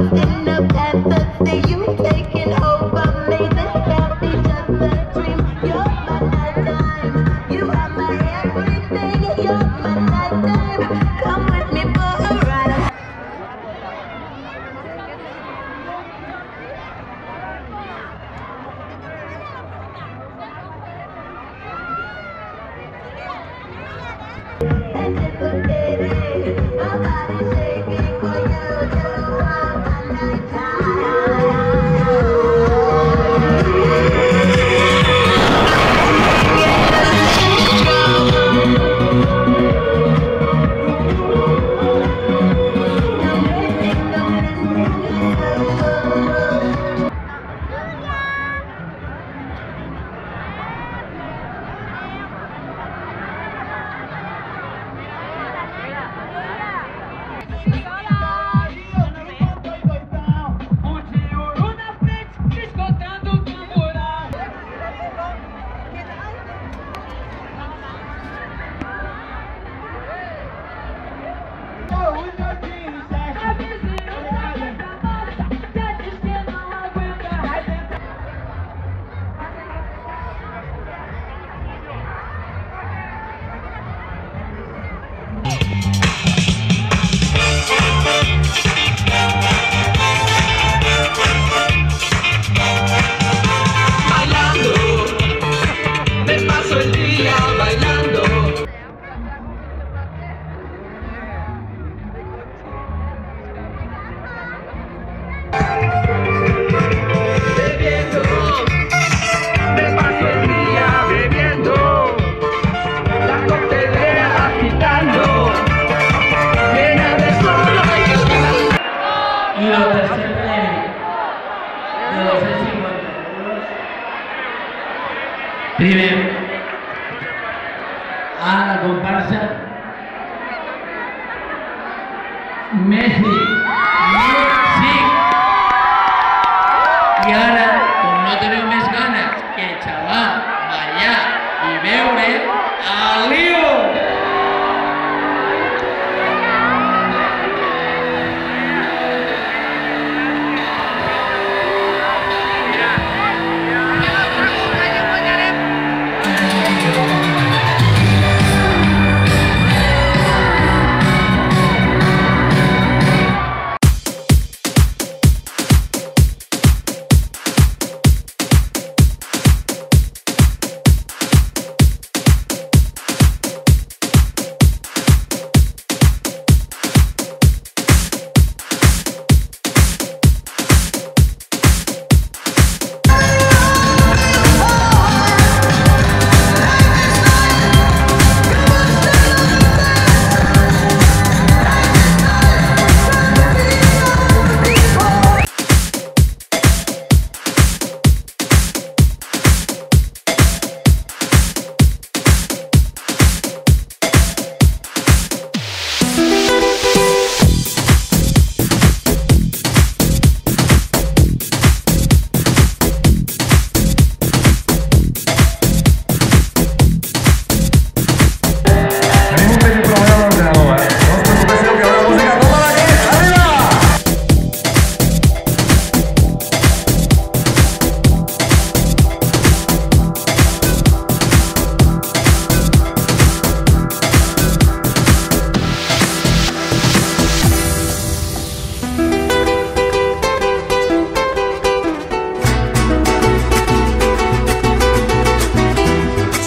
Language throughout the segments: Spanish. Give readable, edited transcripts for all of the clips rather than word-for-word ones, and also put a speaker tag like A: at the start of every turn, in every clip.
A: In the path that you taking over me, this can't be just a dream. You're my nighttime, you are my everything. You're my nighttime, come with me for a ride. And if a day, my body's shaking for you.
B: Primero, a la comparsa Messi. I ara, com no teniu més ganes que xavar, ballar i beure, al lío!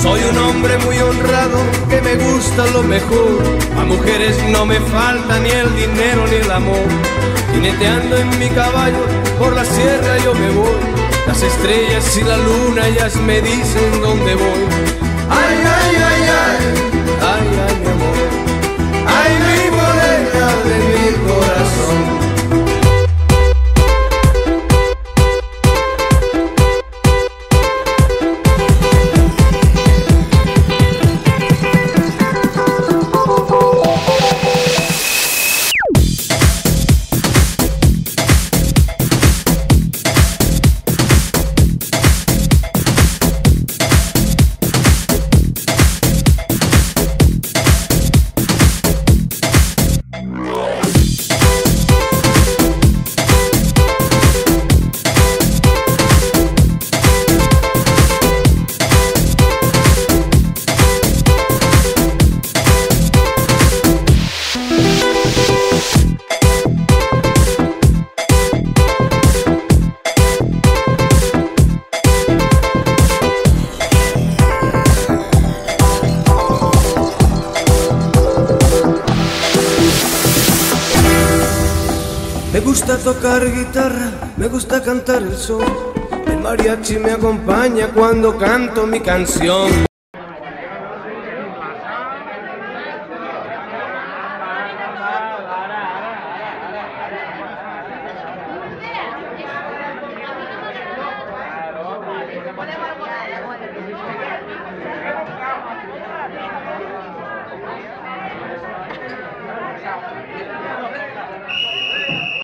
C: Soy un hombre muy honrado que me gusta lo mejor. A mujeres no me falta ni el dinero ni el amor. Jineteando en mi caballo por la sierra yo me voy. Las estrellas y la luna ellas me dicen dónde voy. Ay, ay, ay, ay, ay, ay, mi amor. Ay, mi morena de mi corazón. gusta tocar guitarra, me gusta cantar el son. El mariachi me acompaña cuando canto mi canción.